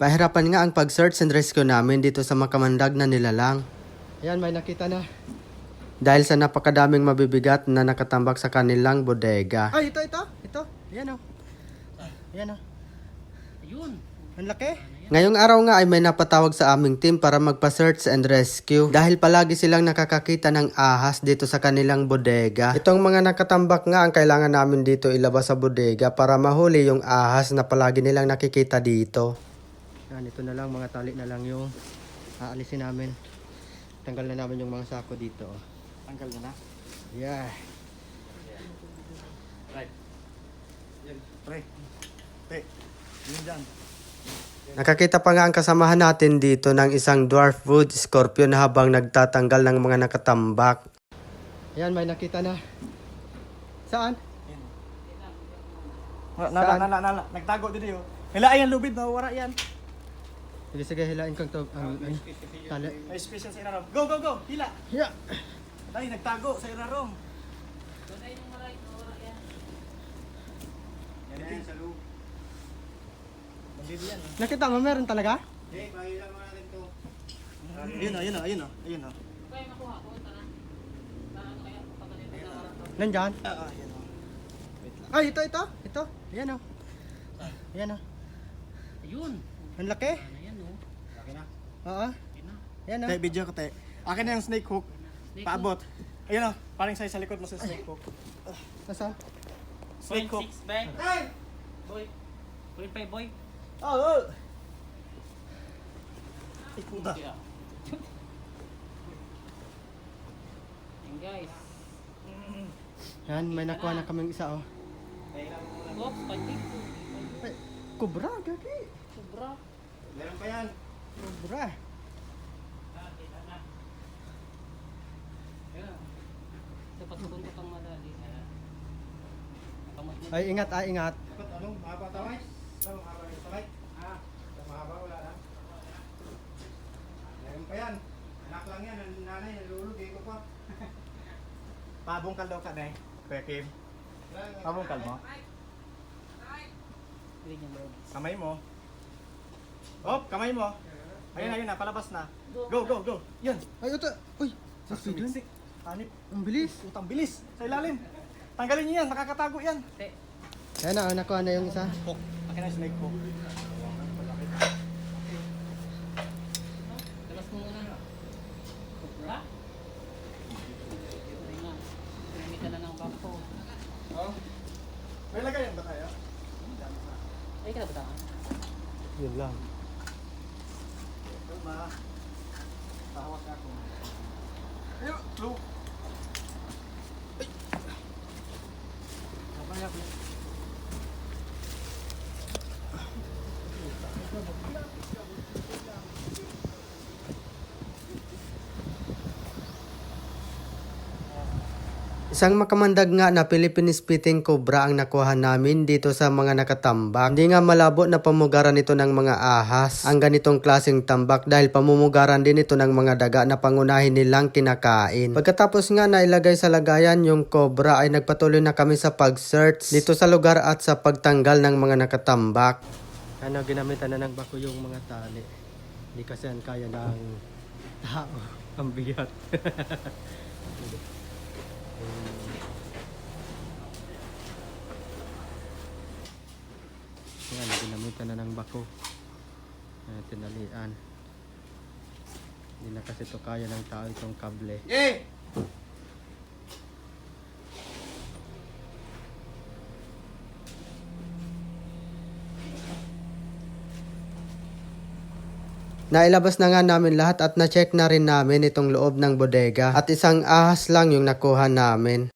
Pahirapan nga ang pag-search and rescue namin dito sa makamandag na nilalang. Ayan, may nakita na. Dahil sa napakadaming mabibigat na nakatambak sa kanilang bodega. Ay, ito. Ayan o. Ayan o. Ayun. Ang laki. Ngayong araw nga ay may napatawag sa aming team para magpa-search and rescue dahil palagi silang nakakakita ng ahas dito sa kanilang bodega. Itong mga nakatambak nga ang kailangan namin dito ilabas sa bodega para mahuli yung ahas na palagi nilang nakikita dito. Yan, ito na lang, mga tali na lang yung aalisin namin. Tanggal na namin yung mga sako dito. Tanggal na na. Yeah. Right. Yan. Pre. Te. Yun dyan. Nakakita pa nga ang kasamahan natin dito ng isang dwarf wood scorpion habang nagtatanggal ng mga nakatambak. Ayan, may nakita na. Saan? Nala. Nagtago din yun. Hila yan, lubid. Nawawara yan. Sige, hilain kang to. Tali. May special sa irarong. Go. Hila. Yeah. Ay, nagtago sa irarong. Yan sa loob. Nandito yan. Nakita mo, meron talaga? Eh, pahilang mo natin to. Ayun o. Nandyan? Ayun o. Ay, ito. Ayan o. Ayan o. Ayun. Ang laki. Ayan o. Laki na. Oo. Ayan o. Te, video ko te. Akin na yung snake hook. Paabot. Ayun o. Parang sa likod mo sa snake hook. Nasaan? Snake hook. 0.6 bag. Hey! Boy. 0.5 boy. Oh! Ay, puta. Yeah. Yan guys. Yan, may nakuha na kaming isa oh. Oops, panting. Ay, kubra, gagi. Sobra. Meron pa yan. Kubra. Yeah. Dapat pupunta pang madali. Ay, ingat. Dapat anong mahaba taway? Anong mahaba yung taway? Mahaba wala lang. Meron pa yan. Anak lang yan. Ang nanay, nalulog. Iko pa. Pabungkal daw ka na eh. Kuya Kim. Pabungkal mo. Kamay mo. Oh, kamay mo. Ayun na. Palabas na. Go. Yun. Ay, ito. Uy, sa speed lang. Sumiksik. Hanip. Ang bilis. Utang bilis. Sa ilalim. Tanggalin niyo yan. Nakakatago yan. Ayan na, nakuha na yung isa. Hook. Akin na yung snake hook. Labas mo muna. Sobra? Hindi nga. Pinamita na ng bangko. Oh. May lagayan ba tayo? Ay, kinabataan. Yun lang. Ito ba? Tahawak ako. Ayun! Clue! Ay! Kapaya ko. Isang makamandag nga na Philippine spitting cobra ang nakuha namin dito sa mga nakatambak. Hindi nga malabo na pamugaran ito ng mga ahas ang ganitong klaseng tambak dahil pamumugaran din ito ng mga daga na pangunahin nilang kinakain. Pagkatapos nga na ilagay sa lagayan yung cobra ay nagpatuloy na kami sa pag-search dito sa lugar at sa pagtanggal ng mga nakatambak. Ano, ginamitan na ng bako yung mga tali. Hindi kasi yan kaya ng tao. Ang bigat. Yan, ginamitan na ng bako. Tinalian. Hindi na kasi ito kaya ng tao itong kable. Yay! Nailabas na nga namin lahat at na-check na rin namin itong loob ng bodega at isang ahas lang yung nakuha namin.